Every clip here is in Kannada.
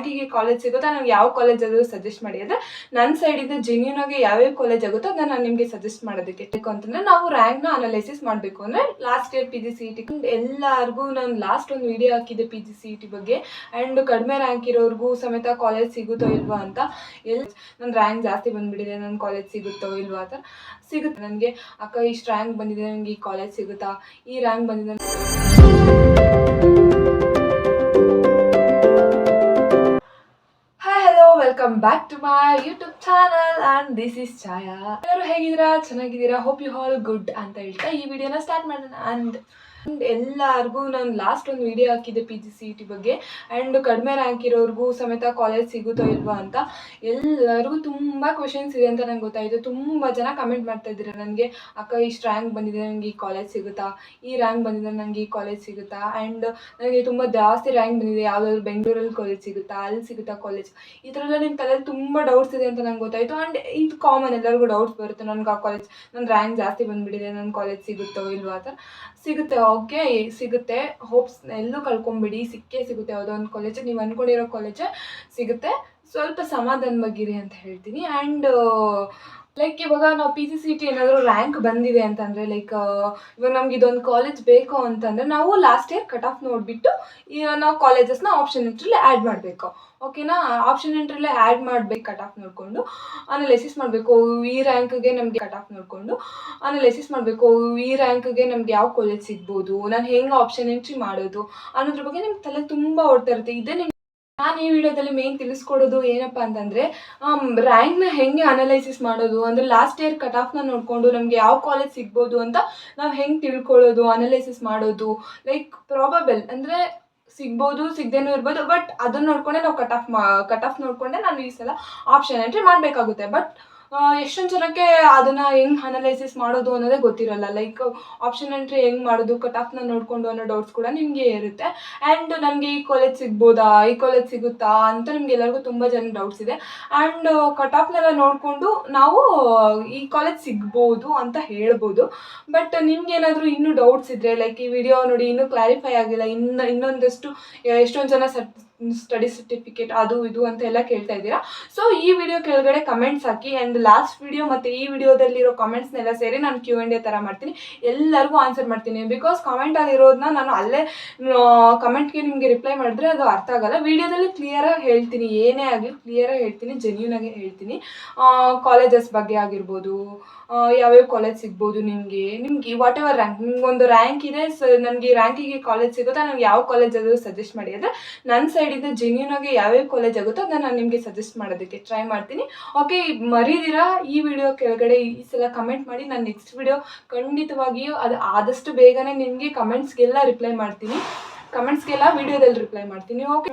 ರ್ಯಾಂಕಿಗೆ ಕಾಲೇಜ್ ಸಿಗುತ್ತಾ, ನನಗೆ ಯಾವ ಕಾಲೇಜ್ ಆದರೂ ಸಜೆಸ್ಟ್ ಮಾಡಿ. ಅಂದರೆ ನನ್ನ ಸೈಡಿಂದ ಜೆನ್ಯೂನ್ ಆಗಿ ಯಾವ್ಯಾವ ಕಾಲೇಜ್ ಆಗುತ್ತೋ ಅದನ್ನ ನಾನು ನಿಮಗೆ ಸಜೆಸ್ಟ್ ಮಾಡೋದಕ್ಕೆ ಅಂತಂದರೆ ನಾವು ರ್ಯಾಂಕ್ನ ಅನಲೈಸಿಸ್ ಮಾಡಬೇಕು. ಅಂದರೆ ಲಾಸ್ಟ್ ಇಯರ್ PGCET ಎಲ್ಲರಿಗೂ ನಾನು ಲಾಸ್ಟ್ ಒಂದು ವಿಡಿಯೋ ಹಾಕಿದ್ದೆ PGCET ಬಗ್ಗೆ. ಆ್ಯಂಡ್ ಕಡಿಮೆ ರ್ಯಾಂಕ್ ಇರೋರ್ಗೂ ಸಮೇತ ಕಾಲೇಜ್ ಸಿಗುತ್ತೋ ಇಲ್ವಾ ಅಂತ. ನನ್ನ ರ್ಯಾಂಕ್ ಜಾಸ್ತಿ ಬಂದುಬಿಟ್ಟಿದೆ, ನನ್ನ ಕಾಲೇಜ್ ಸಿಗುತ್ತೋ ಇಲ್ವಾ ಅಂತ. ಸಿಗುತ್ತೆ ನನಗೆ. ಅಕ್ಕ ಇಷ್ಟು ರ್ಯಾಂಕ್ ಬಂದಿದೆ, ನನಗೆ ಈ ಕಾಲೇಜ್ ಸಿಗುತ್ತಾ, ಈ ರ್ಯಾಂಕ್ ಬಂದಿದೆ. Welcome back to my YouTube channel and this is Chhaya. ಎಲ್ಲರೂ ಹೇಗಿದ್ದೀರಾ? ಚೆನ್ನಾಗಿದ್ದೀರಾ? ಹೋಪ್ ಯು ಆಲ್ ಗುಡ್ ಅಂತ ಹೇಳ್ತಾ ಈ ವಿಡಿಯೋನ ಸ್ಟಾರ್ಟ್ ಮಾಡೋಣ. ಆ್ಯಂಡ್ ಎಲ್ಲರಿಗೂ ನಾನು ಲಾಸ್ಟ್ ಒಂದು ವಿಡಿಯೋ ಹಾಕಿದ್ದೆ PGCET ಬಗ್ಗೆ. ಆ್ಯಂಡ್ ಕಡಿಮೆ ರ್ಯಾಂಕ್ ಇರೋರ್ಗೂ ಸಮೇತ ಕಾಲೇಜ್ ಸಿಗುತ್ತೋ ಇಲ್ವಾ ಅಂತ. ಎಲ್ಲರಿಗೂ ತುಂಬ ಕ್ವೆಶನ್ಸ್ ಇದೆ ಅಂತ ನಂಗೆ ಗೊತ್ತಾಯಿತು. ತುಂಬ ಜನ ಕಮೆಂಟ್ ಮಾಡ್ತಾ ಇದ್ದೀರಾ ನನಗೆ, ಅಕ್ಕ ಇಷ್ಟು ರ್ಯಾಂಕ್ ಬಂದಿದೆ, ನನಗೆ ಈ ಕಾಲೇಜ್ ಸಿಗುತ್ತಾ, ಈ ರ್ಯಾಂಕ್ ಬಂದಿದೆ, ನನಗೆ ಈ ಕಾಲೇಜ್ ಸಿಗುತ್ತಾ. ಆ್ಯಂಡ್ ನನಗೆ ತುಂಬ ಜಾಸ್ತಿ ರ್ಯಾಂಕ್ ಬಂದಿದೆ, ಯಾವುದಾದ್ರು ಬೆಂಗಳೂರಲ್ಲಿ ಕಾಲೇಜ್ ಸಿಗುತ್ತಾ, ಅಲ್ಲಿ ಸಿಗುತ್ತಾ ಕಾಲೇಜ್, ಈ ಥರ ಎಲ್ಲ ನಿಮ್ಮ ತಲೆಯಲ್ಲಿ ತುಂಬ ಡೌಟ್ಸ್ ಇದೆ ಅಂತ ನಂಗೆ ಗೊತ್ತಾಯಿತು. ಆ್ಯಂಡ್ ಇದು ಕಾಮನ್, ಎಲ್ಲರಿಗೂ ಡೌಟ್ಸ್ ಬರುತ್ತೆ. ನನಗೆ ಆ ಕಾಲೇಜ್, ನನ್ನ ರ್ಯಾಂಕ್ ಜಾಸ್ತಿ ಬಂದುಬಿಟ್ಟಿದೆ, ನನ್ನ ಕಾಲೇಜ್ ಸಿಗುತ್ತೋ ಇಲ್ವಾ ಅಂತ. ಸಿಗುತ್ತೆ, ಓಕೆ ಸಿಗುತ್ತೆ. ಹೋಪ್ಸ್ ಎಲ್ಲೂ ಕಳ್ಕೊಂಬಿಡಿ, ಸಿಕ್ಕೇ ಸಿಗುತ್ತೆ. ಯಾವುದೋ ಒಂದು ಕಾಲೇಜ್, ನೀವು ಅಂದ್ಕೊಂಡಿರೋ ಕಾಲೇಜೇ ಸಿಗುತ್ತೆ. ಸ್ವಲ್ಪ ಸಮಾಧಾನವಾಗಿರಿ ಅಂತ ಹೇಳ್ತೀನಿ. ಆ್ಯಂಡ್ ಲೈಕ್ ಇವಾಗ ನಾವು PGCET ಏನಾದರೂ ರ್ಯಾಂಕ್ ಬಂದಿದೆ ಅಂತಂದರೆ, ಲೈಕ್ ಇವಾಗ ನಮ್ಗೆ ಇದೊಂದು ಕಾಲೇಜ್ ಬೇಕು ಅಂತಂದರೆ ನಾವು ಲಾಸ್ಟ್ ಇಯರ್ ಕಟ್ ಆಫ್ ನೋಡಿಬಿಟ್ಟು ನಾವು ಕಾಲೇಜಸ್ನ ಆಪ್ಷನ್ ಎಂಟ್ರಲ್ಲಿ ಆ್ಯಡ್ ಮಾಡಬೇಕು. ಓಕೆನಾ? ಆಪ್ಷನ್ ಎಂಟ್ರಲ್ಲೇ ಆ್ಯಡ್ ಮಾಡಬೇಕು. ಕಟ್ ಆಫ್ ನೋಡಿಕೊಂಡು ಅನಲೈಸಿಸ್ ಮಾಡಬೇಕು. ಈ ರ್ಯಾಂಕ್ಗೆ ನಮಗೆ ಕಟ್ ಆಫ್ ನೋಡಿಕೊಂಡು ಅನಲೈಸಿಸ್ ಮಾಡಬೇಕು. ಈ ರ್ಯಾಂಕ್ಗೆ ನಮ್ಗೆ ಯಾವ ಕಾಲೇಜ್ ಸಿಗ್ಬೋದು, ನಾನು ಹೆಂಗೆ ಆಪ್ಷನ್ ಎಂಟ್ರಿ ಮಾಡೋದು ಅನ್ನೋದ್ರ ಬಗ್ಗೆ ನಿಮ್ಗೆ ತಲೆ ತುಂಬ ಓಡ್ತಾ ಇರುತ್ತೆ. ಇದೇ ನಾನು ಈ ವಿಡಿಯೋದಲ್ಲಿ ಮೇನ್ ತಿಳಿಸ್ಕೊಡೋದು ಏನಪ್ಪ ಅಂತಂದರೆ, ರ್ಯಾಂಕ್ನ ಹೆಂಗೆ ಅನಲೈಸಿಸ್ ಮಾಡೋದು, ಅಂದರೆ ಲಾಸ್ಟ್ ಇಯರ್ ಕಟ್ ಆಫ್ನ ನೋಡಿಕೊಂಡು ನಮಗೆ ಯಾವ ಕಾಲೇಜ್ ಸಿಗ್ಬೋದು ಅಂತ ನಾವು ಹೆಂಗೆ ತಿಳ್ಕೊಳ್ಳೋದು, ಅನಲೈಸಿಸ್ ಮಾಡೋದು. ಲೈಕ್ ಪ್ರಾಬಬಲ್ ಅಂದರೆ ಸಿಗ್ಬೋದು, ಸಿಗದೇನೂ ಇರ್ಬೋದು, ಬಟ್ ಅದನ್ನು ನೋಡಿಕೊಂಡೆ ನಾವು ಕಟ್ ಆಫ್ ನೋಡಿಕೊಂಡೆ ನಾನು ಈ ಸಲ ಆಪ್ಷನ್ ಎಂಟ್ರಿ ಮಾಡಬೇಕಾಗುತ್ತೆ. ಬಟ್ ಎಷ್ಟೊಂದು ಜನಕ್ಕೆ ಅದನ್ನು ಹೆಂಗೆ ಅನಲೈಸಿಸ್ ಮಾಡೋದು ಅನ್ನೋದೇ ಗೊತ್ತಿರಲ್ಲ. ಲೈಕ್ ಆಪ್ಷನ್ ಎಂಟ್ರಿ ಹೆಂಗೆ ಮಾಡೋದು, ಕಟ್ ಆಫ್ನ ನೋಡಿಕೊಂಡು ಅನ್ನೋ ಡೌಟ್ಸ್ ಕೂಡ ನಿಮಗೆ ಇರುತ್ತೆ. ಆ್ಯಂಡ್ ನನಗೆ ಈ ಕಾಲೇಜ್ ಸಿಗ್ಬೋದಾ, ಈ ಕಾಲೇಜ್ ಸಿಗುತ್ತಾ ಅಂತ ನಿಮ್ಗೆ ಎಲ್ಲರಿಗೂ ತುಂಬ ಜನ ಡೌಟ್ಸ್ ಇದೆ. ಆ್ಯಂಡ್ ಕಟ್ ಆಫ್ನೆಲ್ಲ ನೋಡಿಕೊಂಡು ನಾವು ಈ ಕಾಲೇಜ್ ಸಿಗ್ಬೋದು ಅಂತ ಹೇಳ್ಬೋದು. ಬಟ್ ನಿಮ್ಗೇನಾದರೂ ಇನ್ನೂ ಡೌಟ್ಸ್ ಇದ್ದರೆ, ಲೈಕ್ ಈ ವಿಡಿಯೋ ನೋಡಿ ಇನ್ನೂ ಕ್ಲಾರಿಫೈ ಆಗಿಲ್ಲ, ಇನ್ನೊಂದಷ್ಟು ಎಷ್ಟೊಂದು ಜನ ಸ್ಟಡಿ ಸರ್ಟಿಫಿಕೇಟ್ ಅದು ಇದು ಅಂತ ಎಲ್ಲ ಕೇಳ್ತಾ ಇದ್ದೀರಾ. ಸೊ ಈ ವಿಡಿಯೋ ಕೆಳಗಡೆ comments hockey. And last video ಮತ್ತು ಈ ವಿಡಿಯೋದಲ್ಲಿರೋ ಕಮೆಂಟ್ಸ್ನೆಲ್ಲ ಸೇರಿ ನಾನು Q&A ಥರ ಮಾಡ್ತೀನಿ, ಎಲ್ಲರಿಗೂ ಆನ್ಸರ್ ಮಾಡ್ತೀನಿ. ಬಿಕಾಸ್ ಕಮೆಂಟಲ್ಲಿರೋದನ್ನ ನಾನು ಅಲ್ಲೇ ಕಮೆಂಟ್ಗೆ ನಿಮಗೆ ರಿಪ್ಲೈ ಮಾಡಿದ್ರೆ ಅದು ಅರ್ಥ ಆಗೋಲ್ಲ. ವಿಡಿಯೋದಲ್ಲಿ ಕ್ಲಿಯರಾಗಿ ಹೇಳ್ತೀನಿ, ಏನೇ ಆಗಲಿ ಕ್ಲಿಯರಾಗಿ ಹೇಳ್ತೀನಿ, ಜೆನ್ಯೂನಾಗಿ ಹೇಳ್ತೀನಿ. ಕಾಲೇಜಸ್ ಬಗ್ಗೆ ಆಗಿರ್ಬೋದು, ಯಾವ್ಯಾವ ಕಾಲೇಜ್ ಸಿಗ್ಬೋದು, ನಿಮಗೆ ವಾಟ್ ಎವರ್ ರ್ಯಾಂಕ್, ನಿಮ್ಗೊಂದು ರ್ಯಾಂಕ್ ಇದೆ, ನನಗೆ ಈ ರ್ಯಾಂಕಿಗೆ ಕಾಲೇಜ್ ಸಿಗುತ್ತಾ, ನನಗೆ ಯಾವ ಕಾಲೇಜ್ ಆದರೂ ಸಜೆಸ್ಟ್ ಮಾಡಿ. ಅಂದರೆ ನನ್ನ ಸೈಡಿಂದ ಜೆನ್ಯೂನಾಗಿ ಯಾವ್ಯಾವ ಕಾಲೇಜ್ ಆಗುತ್ತೋ ಅದನ್ನು ನಾನು ನಿಮಗೆ ಸಜೆಸ್ಟ್ ಮಾಡೋದಕ್ಕೆ ಟ್ರೈ ಮಾಡ್ತೀನಿ. ಓಕೆ, ಮರೀದಿರಾ ಈ ವಿಡಿಯೋ ಕೆಳಗಡೆ ಈ ಸಲ ಕಮೆಂಟ್ ಮಾಡಿ. ನಾನು ನೆಕ್ಸ್ಟ್ ವಿಡಿಯೋ ಖಂಡಿತವಾಗಿಯೂ ಅದು ಆದಷ್ಟು ಬೇಗನೆ ನಿಮಗೆ ಕಮೆಂಟ್ಸ್ಗೆಲ್ಲ ರಿಪ್ಲೈ ಮಾಡ್ತೀನಿ, ವಿಡಿಯೋದಲ್ಲಿ ರಿಪ್ಲೈ ಮಾಡ್ತೀನಿ. ಓಕೆ,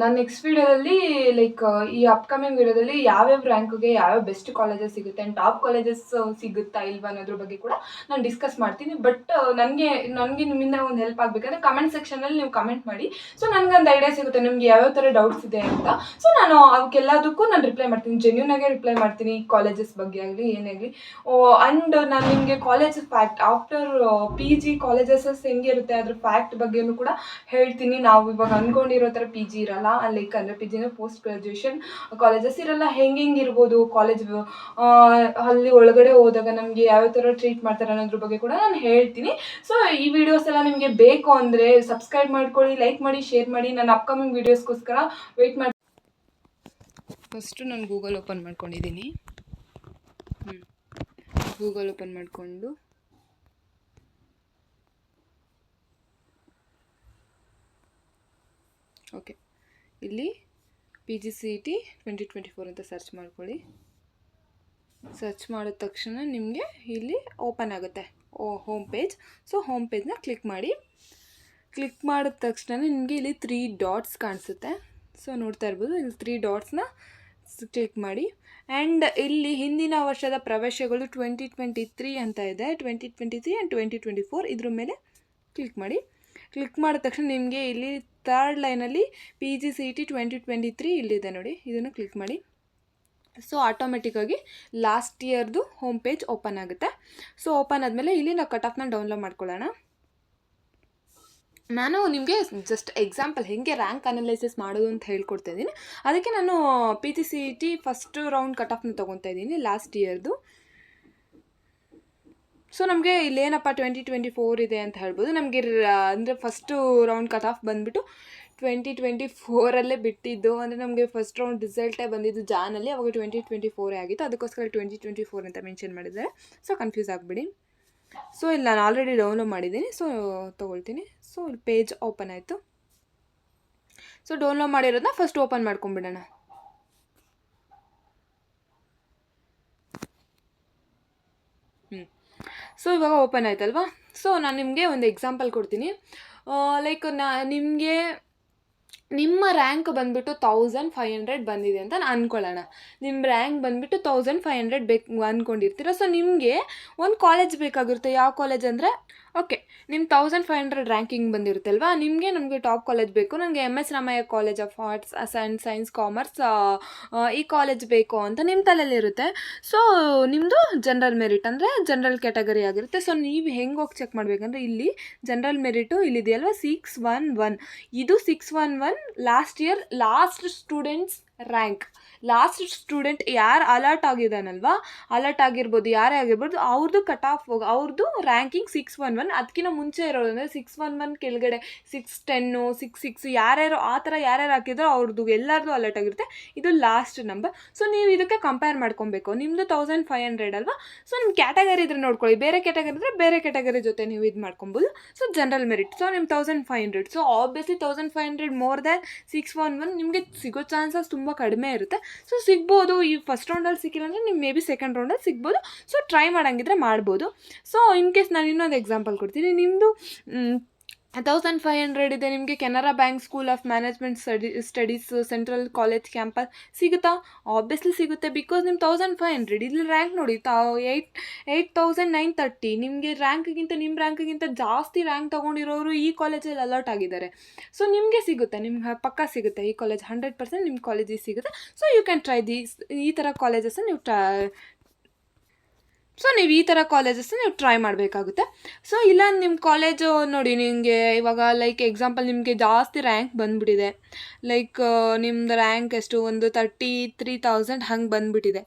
ನಾನು ನೆಕ್ಸ್ಟ್ ವಿಡಿಯೋದಲ್ಲಿ ಲೈಕ್ ಈ ಅಪ್ಕಮಿಂಗ್ ವಿಡಿಯೋದಲ್ಲಿ ಯಾವ್ಯಾವ ರ್ಯಾಂಕ್ಗೆ ಯಾವ್ಯಾವ ಬೆಸ್ಟ್ ಕಾಲೇಜಸ್ ಸಿಗುತ್ತೆ ಆ್ಯಂಡ್ ಟಾಪ್ ಕಾಲೇಜಸ್ ಸಿಗುತ್ತಾ ಇಲ್ವಾ ಅನ್ನೋದ್ರ ಬಗ್ಗೆ ಕೂಡ ನಾನು ಡಿಸ್ಕಸ್ ಮಾಡ್ತೀನಿ. ಬಟ್ ನನಗೆ ನಿಮ್ಮಿಂದ ಒಂದು ಹೆಲ್ಪ್ ಆಗಬೇಕಂದ್ರೆ ಕಮೆಂಟ್ ಸೆಕ್ಷನಲ್ಲಿ ನೀವು ಕಮೆಂಟ್ ಮಾಡಿ. ಸೊ ನನಗೊಂದು ಐಡಿಯಾ ಸಿಗುತ್ತೆ ನಿಮ್ಗೆ ಯಾವ್ಯಾವ ಥರ ಡೌಟ್ಸ್ ಇದೆ ಅಂತ. ಸೊ ನಾನು ಅವಕ್ಕೆಲ್ಲದಕ್ಕೂ ನಾನು ರಿಪ್ಲೈ ಮಾಡ್ತೀನಿ, ಜೆನ್ಯೂನಾಗೆ ರಿಪ್ಲೈ ಮಾಡ್ತೀನಿ, ಕಾಲೇಜಸ್ ಬಗ್ಗೆ ಆಗಲಿ ಏನೇ ಆಗಲಿ. ಆ್ಯಂಡ್ ನಾನು ನಿಮಗೆ college fact after PG colleges ಹೆಂಗಿರುತ್ತೆ ಅದ್ರ ಫ್ಯಾಕ್ಟ್ ಬಗ್ಗೆಯೂ ಕೂಡ ಹೇಳ್ತೀನಿ. ನಾವು ಇವಾಗ ಅಂದ್ಕೊಂಡಿರೋ ಥರ PG ಇರಲ್ಲ, ಲೈಕ್ ಅಂದರೆ PGನ ಪೋಸ್ಟ್ ಗ್ರ್ಯಾಜುಯೇಷನ್ ಕಾಲೇಜಸ್ ಇರಲ್ಲ. ಹೆಂಗಿರ್ಬೋದು ಕಾಲೇಜ್, ಅಲ್ಲಿ ಒಳಗಡೆ ಹೋದಾಗ ನಮಗೆ ಯಾವ ಥರ ಟ್ರೀಟ್ ಮಾಡ್ತಾರೆ ಅನ್ನೋದ್ರ ಬಗ್ಗೆ ಕೂಡ ನಾನು ಹೇಳ್ತೀನಿ. ಸೊ ಈ ವಿಡಿಯೋಸ್ ಎಲ್ಲ ನಿಮಗೆ ಬೇಕು ಅಂದರೆ ಸಬ್ಸ್ಕ್ರೈಬ್ ಮಾಡ್ಕೊಳ್ಳಿ, ಲೈಕ್ ಮಾಡಿ, ಶೇರ್ ಮಾಡಿ. ನಾನು ಅಪ್ಕಮಿಂಗ್ ವೀಡಿಯೋಸ್ಗೋಸ್ಕರ ವೆಯ್ಟ್ ಮಾಡಿ. ಫಸ್ಟು ನಾನು ಗೂಗಲ್ ಓಪನ್ ಮಾಡ್ಕೊಂಡಿದ್ದೀನಿ. ಗೂಗಲ್ ಓಪನ್ ಮಾಡಿಕೊಂಡು ಓಕೆ, ಇಲ್ಲಿ PGCET 2024 ಅಂತ ಸರ್ಚ್ ಮಾಡ್ಕೊಳ್ಳಿ. ಸರ್ಚ್ ಮಾಡಿದ ತಕ್ಷಣ ನಿಮಗೆ ಇಲ್ಲಿ ಓಪನ್ ಆಗುತ್ತೆ ಹೋಮ್ ಪೇಜ್. ಸೊ ಹೋಮ್ ಪೇಜ್ನ ಕ್ಲಿಕ್ ಮಾಡಿ. ಕ್ಲಿಕ್ ಮಾಡಿದ ತಕ್ಷಣ ನಿಮಗೆ ಇಲ್ಲಿ 3 ಡಾಟ್ಸ್ ಕಾಣಿಸುತ್ತೆ. ಸೊ ನೋಡ್ತಾ ಇರ್ಬೋದು, ಇಲ್ಲಿ 3 ಡಾಟ್ಸ್ನ ಕ್ಲಿಕ್ ಮಾಡಿ. ಆ್ಯಂಡ್ ಇಲ್ಲಿ ಹಿಂದಿನ ವರ್ಷದ ಪ್ರವೇಶಗಳು 2023 ಅಂತ ಇದೆ, 2023 ಆ್ಯಂಡ್ 2024 ಇದ್ರ ಮೇಲೆ ಕ್ಲಿಕ್ ಮಾಡಿ. ಕ್ಲಿಕ್ ಮಾಡಿದ ತಕ್ಷಣ ನಿಮಗೆ ಇಲ್ಲಿ 3rd ಲೈನಲ್ಲಿ PGCET 2023 ಇಲ್ಲಿದೆ ನೋಡಿ, ಇದನ್ನು ಕ್ಲಿಕ್ ಮಾಡಿ. ಸೊ ಆಟೋಮೆಟಿಕ್ಕಾಗಿ ಲಾಸ್ಟ್ ಇಯರ್ದು ಹೋಮ್ ಪೇಜ್ ಓಪನ್ ಆಗುತ್ತೆ. ಸೊ ಓಪನ್ ಆದಮೇಲೆ ಇಲ್ಲಿ ನಾವು ಕಟ್ ಆಫ್ನ ಡೌನ್ಲೋಡ್ ಮಾಡ್ಕೊಳ್ಳೋಣ. ನಾನು ನಿಮಗೆ ಜಸ್ಟ್ ಎಕ್ಸಾಂಪಲ್ ಹೇಗೆ ರ್ಯಾಂಕ್ ಅನಲೈಸಿಸ್ ಮಾಡೋದು ಅಂತ ಹೇಳ್ಕೊಡ್ತಾ ಇದ್ದೀನಿ. ಅದಕ್ಕೆ ನಾನು PGCET ಫಸ್ಟ್ ರೌಂಡ್ ಕಟ್ ಆಫ್ನ ತೊಗೊತಾ ಇದ್ದೀನಿ ಲಾಸ್ಟ್ ಇಯರ್ದು. ಸೊ ನಮಗೆ ಇಲ್ಲೇನಪ್ಪ 2024 ಇದೆ ಅಂತ ಹೇಳ್ಬೋದು. ನಮಗೆ ಅಂದರೆ ಫಸ್ಟು ರೌಂಡ್ ಕಟ್ ಆಫ್ ಬಂದುಬಿಟ್ಟು 2024 ಬಿಟ್ಟಿದ್ದು. ಅಂದರೆ ನಮಗೆ ಫಸ್ಟ್ ರೌಂಡ್ ರಿಸಲ್ಟೇ ಬಂದಿದ್ದು ಜಾನಲ್ಲಿ, ಅವಾಗ 2024 ಆಗಿತ್ತು. ಅದಕ್ಕೋಸ್ಕರ 2024 ಅಂತ ಮೆನ್ಷನ್ ಮಾಡಿದ್ದಾರೆ. So confuse ಆಗಿಬಿಡಿ. ಸೊ ಇಲ್ಲಿ ನಾನು ಆಲ್ರೆಡಿ ಡೌನ್ಲೋಡ್ ಮಾಡಿದ್ದೀನಿ. ಸೊ ತೊಗೊಳ್ತೀನಿ. ಸೊ ಇಲ್ಲಿ ಪೇಜ್ ಓಪನ್ ಆಯಿತು. ಸೊ ಡೌನ್ಲೋಡ್ ಮಾಡಿರೋದನ್ನ ಫಸ್ಟ್ ಓಪನ್ ಮಾಡ್ಕೊಂಬಿಡೋಣ. ಸೊ ಇವಾಗ ಓಪನ್ ಆಯ್ತಲ್ವಾ. ಸೊ ನಾನು ನಿಮಗೆ ಒಂದು ಎಕ್ಸಾಂಪಲ್ ಕೊಡ್ತೀನಿ. ಲೈಕ್ ನಿಮಗೆ ನಿಮ್ಮ ರ್ಯಾಂಕ್ ಬಂದುಬಿಟ್ಟು 1500 ಬಂದಿದೆ ಅಂತ ಅಂದ್ಕೊಳ್ಳೋಣ. ನಿಮ್ಮ ರ್ಯಾಂಕ್ ಬಂದುಬಿಟ್ಟು 1500 ಬೇಕು ಅಂದ್ಕೊಂಡಿರ್ತೀರ. ಸೊ ನಿಮಗೆ ಒಂದು ಕಾಲೇಜ್ ಬೇಕಾಗಿರುತ್ತೆ. ಯಾವ ಕಾಲೇಜ್ ಅಂದರೆ, ಓಕೆ, ನಿಮ್ಮ 1500 ರ್ಯಾಂಕಿಂಗ್ ಬಂದಿರುತ್ತಲ್ವಾ, ನಮಗೆ ಟಾಪ್ ಕಾಲೇಜ್ ಬೇಕು, ನನಗೆ MS Ramaiah college of arts and science commerce ಈ ಕಾಲೇಜ್ ಬೇಕು ಅಂತ ನಿಮ್ಮ ತಲೆಯಲ್ಲಿರುತ್ತೆ. ಸೊ ನಿಮ್ಮದು ಜನರಲ್ ಮೆರಿಟ್ ಅಂದರೆ ಜನರಲ್ ಕ್ಯಾಟಗರಿ ಆಗಿರುತ್ತೆ. ಸೊ ನೀವು ಹೆಂಗೆ ಹೋಗಿ ಚೆಕ್ ಮಾಡಬೇಕಂದ್ರೆ, ಇಲ್ಲಿ ಜನರಲ್ ಮೆರಿಟು ಇಲ್ಲಿದೆಯಲ್ವ 611, ಇದು 611 last year last students rank. Last student ಯಾರು ಅಲರ್ಟ್ ಆಗಿದ್ದಾನಲ್ವಾ, ಅಲರ್ಟ್ ಆಗಿರ್ಬೋದು, ಯಾರೇ ಆಗಿರ್ಬೋದು, ಅವ್ರದ್ದು ಕಟ್ ಆಫ್ ಅವ್ರದ್ದು ರ್ಯಾಂಕಿಂಗ್ 611. ಅದಕ್ಕಿಂತ ಮುಂಚೆ ಇರೋದು ಅಂದರೆ 611 ಕೆಳಗಡೆ 610 66 ಯಾರ್ಯಾರು ಆ ಥರ ಯಾರ್ಯಾರು ಹಾಕಿದ್ರೋ ಅವ್ರದ್ದು ಎಲ್ಲರದು ಅಲರ್ಟ್ ಆಗಿರುತ್ತೆ. ಇದು ಲಾಸ್ಟ್ ನಂಬರ್. ಸೊ ನೀವು ಇದಕ್ಕೆ ಕಂಪೇರ್ ಮಾಡ್ಕೊಬೇಕು. ನಿಮ್ಮದು 1500 ಅಲ್ವಾ. ಸೊ ನಿಮ್ಮ ಕ್ಯಾಟಗರಿ ಇದ್ರೆ ನೋಡ್ಕೊಳ್ಳಿ, ಬೇರೆ ಕ್ಯಾಟಗರಿ ಇದ್ದರೆ ಬೇರೆ ಕ್ಯಾಟಗರಿ ಜೊತೆ ನೀವು ಇದು ಮಾಡ್ಕೊಬೋದು. ಸೊ ಜನರಲ್ ಮೆರಿಟ್, ಸೊ ನಿಮ್ಮ 1500. ಸೊ ಆಬ್ವಿಯಸ್ಲಿ 1500 ಮೋರ್ ದ್ಯಾನ್ 611 ನಿಮಗೆ ಸಿಗೋ ಚಾನ್ಸಸ್ ತುಂಬ ಕಡಿಮೆ ಇರುತ್ತೆ. ಸೊ ಸಿಗ್ಬೋದು. ಈ ಫಸ್ಟ್ ರೌಂಡಲ್ಲಿ ಸಿಕ್ಕಿಲ್ಲ ಅಂದರೆ ನೀವು ಮೇ ಬಿ ಸೆಕೆಂಡ್ ರೌಂಡಲ್ಲಿ ಸಿಗ್ಬೋದು. ಸೊ ಟ್ರೈ ಮಾಡಂಗಿದ್ರೆ ಮಾಡ್ಬೋದು. ಸೊ ಇನ್ ಕೇಸ್ ನಾನು ಇನ್ನೊಂದು ಎಕ್ಸಾಂಪಲ್ ಕೊಡ್ತೀನಿ. ನಿಮ್ಮದು 1500 ಇದೆ, ನಿಮಗೆ Canara bank school of management studies central college campus ಸಿಗುತ್ತಾ? ಆಬ್ವಿಯಸ್ಲಿ ಸಿಗುತ್ತೆ, ಬಿಕಾಸ್ ನಿಮ್ಮ 1500. ಇಲ್ಲಿ ರ್ಯಾಂಕ್ ನೋಡಿ 8930. ನಿಮಗೆ ನಿಮ್ಮ ರ್ಯಾಂಕ್ಗಿಂತ ಜಾಸ್ತಿ ರ್ಯಾಂಕ್ ತೊಗೊಂಡಿರೋರು ಈ ಕಾಲೇಜಲ್ಲಿ ಅಲರ್ಟ್ ಆಗಿದ್ದಾರೆ. ಸೊ ನಿಮಗೆ ಸಿಗುತ್ತೆ, ನಿಮ್ಗೆ ಪಕ್ಕ ಸಿಗುತ್ತೆ ಈ ಕಾಲೇಜ್, 100% ನಿಮ್ಮ ಕಾಲೇಜಿಗೆ ಸಿಗುತ್ತೆ. ಸೊ ಯು ಕ್ಯಾನ್ ಟ್ರೈ ಈ ಥರ ಕಾಲೇಜಸ್ ನೀವು ಈ ಥರ ಕಾಲೇಜಸ್ ನೀವು ಟ್ರೈ ಮಾಡಬೇಕಾಗುತ್ತೆ. ಸೊ ಇಲ್ಲ ನಿಮ್ಮ ಕಾಲೇಜು ನೋಡಿ, ನಿಮಗೆ ಇವಾಗ ಲೈಕ್ ಎಕ್ಸಾಂಪಲ್ ನಿಮಗೆ ಜಾಸ್ತಿ ರ್ಯಾಂಕ್ ಬಂದುಬಿಟ್ಟಿದೆ. ಲೈಕ್ ನಿಮ್ಮದು ರ್ಯಾಂಕ್ ಎಷ್ಟು, ಒಂದು 33,000 ಹಂಗೆ ಬಂದುಬಿಟ್ಟಿದೆ.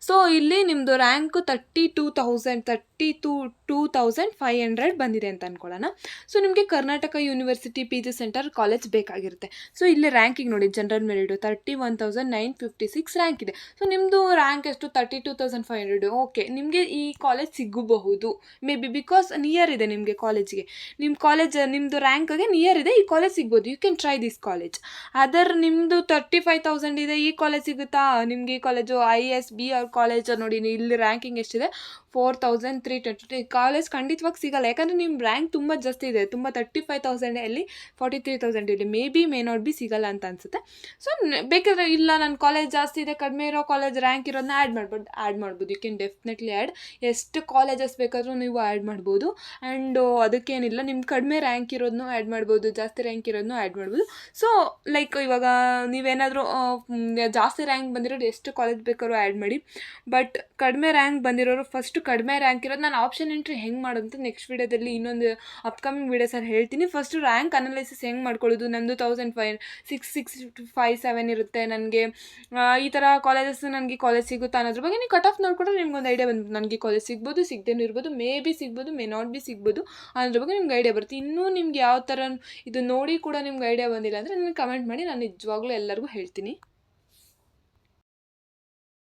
ಸೊ ಇಲ್ಲಿ ನಿಮ್ಮದು ರ್ಯಾಂಕು 32,500 ಬಂದಿದೆ ಅಂತ ಅಂದ್ಕೊಳ್ಳೋಣ. ಸೊ ನಿಮಗೆ Karnataka university PG centre college ಬೇಕಾಗಿರುತ್ತೆ. ಸೊ ಇಲ್ಲಿ ರ್ಯಾಂಕಿಂಗ್ ನೋಡಿ, ಜನರಲ್ ಮೆರಿಟು 31,956 ರ್ಯಾಂಕ್ ಇದೆ. ಸೊ ನಿಮ್ಮದು ರ್ಯಾಂಕ್ ಎಷ್ಟು, 32,500. ಓಕೆ, ನಿಮಗೆ ಈ ಕಾಲೇಜ್ ಸಿಗಬಹುದು ಮೇ ಬಿ, ಬಿಕಾಸ್ ನಿಯರ್ ಇದೆ ನಿಮಗೆ ಕಾಲೇಜ್ಗೆ. ನಿಮ್ಮದು ರ್ಯಾಂಕ್ಗೆ ನಿಯರ್ ಇದೆ, ಈ ಕಾಲೇಜ್ ಸಿಗ್ಬೋದು. You can try this college. Other ನಿಮ್ಮದು 35,000 ಇದೆ, ಈ ಕಾಲೇಜ್ ಸಿಗುತ್ತಾ? ನಿಮಗೆ ಈ ಕಾಲೇಜು ISBR ಕಾಲೇಜ್ ನೋಡಿ, ಇಲ್ಲಿ ರ್ಯಾಂಕಿಂಗ್ ಎಷ್ಟಿದೆ, 4,320. ಕಾಲೇಜ್ ಖಂಡಿತವಾಗಿ ಸಿಗಲ್ಲ, ಯಾಕಂದರೆ ನಿಮ್ಮ ರ್ಯಾಂಕ್ ತುಂಬ ಜಾಸ್ತಿ ಇದೆ. 35,000 ಅಲ್ಲಿ 43,000 ಇದೆ, ಮೇ ನಾಟ್ ಬಿ ಸಿಗಲ್ಲ ಅಂತ ಅನಿಸುತ್ತೆ. ಸೊ ಬೇಕಾದರೆ ಇಲ್ಲ ನನ್ನ ಕಾಲೇಜ್ ಜಾಸ್ತಿ ಇದೆ, ಕಡಿಮೆ ಇರೋ ಕಾಲೇಜ್ ರ್ಯಾಂಕ್ ಇರೋದನ್ನ ಆ್ಯಡ್ ಮಾಡ್ಬೋದು. You can definitely add. ಎಷ್ಟು ಕಾಲೇಜಸ್ ಬೇಕಾದರೂ ನೀವು ಆ್ಯಡ್ ಮಾಡ್ಬೋದು. ಆ್ಯಂಡ್ ಅದಕ್ಕೇನಿಲ್ಲ, ನಿಮ್ಮ ಕಡಿಮೆ ರ್ಯಾಂಕ್ ಇರೋದನ್ನು ಆ್ಯಡ್ ಮಾಡ್ಬೋದು, ಜಾಸ್ತಿ ರ್ಯಾಂಕ್ ಇರೋದನ್ನು ಆ್ಯಡ್ ಮಾಡ್ಬೋದು. ಸೊ ಲೈಕ್ ಇವಾಗ ನೀವೇನಾದರೂ ಜಾಸ್ತಿ ರ್ಯಾಂಕ್ ಬಂದಿರೋದು ಎಷ್ಟು ಕಾಲೇಜ್ ಬೇಕಾದ್ರೂ ಆ್ಯಡ್ ಮಾಡಿ. ಬಟ್ ಕಡಿಮೆ ರ್ಯಾಂಕ್ ಬಂದಿರೋರು ಫಸ್ಟು ಕಡಿಮೆ ರ್ಯಾಂಕ್ ಇರೋದು ನಾನು ಆಪ್ಷನ್ ಎಂಟ್ರಿ ಹೆಂಗೆ ಮಾಡೋದು ಅಂತ ನೆಕ್ಸ್ಟ್ ವೀಡಿಯೋದಲ್ಲಿ ಇನ್ನೊಂದು ಅಪ್ಕಮಿಂಗ್ ವೀಡಿಯೋಸಲ್ಲಿ ಹೇಳ್ತೀನಿ. ಫಸ್ಟು ರ್ಯಾಂಕ್ ಅನಾಲಿಸಿಸ್ ಹೆಂಗೆ ಮಾಡ್ಕೊಳ್ಳೋದು, ನಮ್ಮದು 1,657 ಇರುತ್ತೆ, ನನಗೆ ಈ ಥರ ಕಾಲೇಜಸ್ ನನಗೆ ಕಾಲೇಜ್ ಸಿಗುತ್ತಾ ಅನ್ನೋದ್ರ ಬಗ್ಗೆ ನೀವು ಕಟ್ ಆಫ್ ನೋಡ್ಕೊಂಡ್ರೆ ನಿಮ್ಗೊಂದು ಐಡಿಯಾ ಬಂದು ನನಗೆ ಕಾಲೇಜ್ ಸಿಗ್ಬೋದು, ಸಿಗದೇನೂ ಇರ್ಬೋದು, ಮೇ ಬಿ ಸಿಗ್ಬೋದು, ಮೇ ನಾಟ್ ಬಿ ಸಿಗ್ಬೋದು ಅನ್ನೋದ್ರ ಬಗ್ಗೆ ನಿಮ್ಗೆ ಐಡಿಯಾ ಬರುತ್ತೆ. ಇನ್ನೂ ನಿಮ್ಗೆ ಯಾವ ಥರ ಇದು ನೋಡಿ ಕೂಡ ನಿಮ್ಗೆ ಐಡಿಯಾ ಬಂದಿಲ್ಲ ಅಂದರೆ ನನಗೆ ಕಮೆಂಟ್ ಮಾಡಿ, ನಾನು ನಿಜವಾಗ್ಲೂ ಎಲ್ಲರಿಗೂ ಹೇಳ್ತೀನಿ.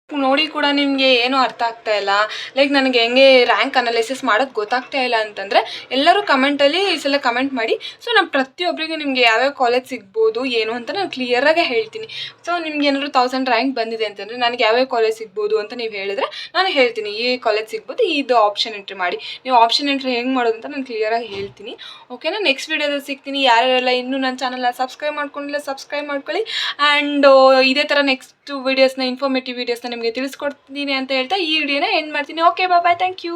ನೋಡಿ ಕೂಡ ನಿಮಗೆ ಏನೂ ಅರ್ಥ ಆಗ್ತಾ ಇಲ್ಲ, ಲೈಕ್ ನನಗೆ ಹೆಂಗೆ ರ್ಯಾಂಕ್ ಅನಾಲಿಸಿಸ್ ಮಾಡೋದು ಗೊತ್ತಾಗ್ತಾ ಇಲ್ಲ ಅಂತಂದರೆ ಎಲ್ಲರೂ ಕಮೆಂಟಲ್ಲಿ ಈ ಸಲ ಕಮೆಂಟ್ ಮಾಡಿ. ಸೊ ನಾನು ಪ್ರತಿಯೊಬ್ಬರಿಗೆ ನಿಮಗೆ ಯಾವ್ಯಾವ ಕಾಲೇಜ್ ಸಿಗ್ಬೋದು ಏನು ಅಂತ ನಾನು ಕ್ಲಿಯರಾಗೆ ಹೇಳ್ತೀನಿ. ಸೊ ನಿಮ್ಗೆ ಏನಾದರೂ 1000 ರ್ಯಾಂಕ್ ಬಂದಿದೆ ಅಂತಂದರೆ ನನಗೆ ಯಾವ್ಯಾವ ಕಾಲೇಜ್ ಸಿಗ್ಬೋದು ಅಂತ ನೀವು ಹೇಳಿದ್ರೆ ನಾನು ಹೇಳ್ತೀನಿ ಈ ಕಾಲೇಜ್ ಸಿಗ್ಬೋದು, ಇದು ಆಪ್ಷನ್ ಎಂಟ್ರಿ ಮಾಡಿ. ನೀವು ಆಪ್ಷನ್ ಎಂಟ್ರಿ ಹೆಂಗೆ ಮಾಡೋದು ಅಂತ ನಾನು ಕ್ಲಿಯರಾಗಿ ಹೇಳ್ತೀನಿ. ಓಕೆನಾ? ನೆಕ್ಸ್ಟ್ ವೀಡಿಯೋದಲ್ಲಿ ಸಿಗ್ತೀನಿ. ಯಾರ್ಯಾರೆಲ್ಲ ಇನ್ನೂ ನನ್ನ ಚಾನಲ್ನ ಸಬ್ಸ್ಕ್ರೈಬ್ ಮಾಡ್ಕೊಂಡಿಲ್ಲ ಸಬ್ಸ್ಕ್ರೈಬ್ ಮಾಡ್ಕೊಳ್ಳಿ. ಆ್ಯಂಡ್ ಇದೇ ಥರ ನೆಕ್ಸ್ಟ್ ವೀಡಿಯೋಸ್ನ ಇನ್ಫಾರ್ಮೇಟಿವ್ ವೀಡಿಯೋಸ್ನ ನಿಮಗೆ ತಿಳಿಸ್ಕೊಡ್ತೀನಿ ಅಂತ ಹೇಳ್ತಾ ಈ ವಿಡಿಯೋನ ಎಂಡ್ ಮಾಡ್ತೀನಿ. Okay, bye, thank you.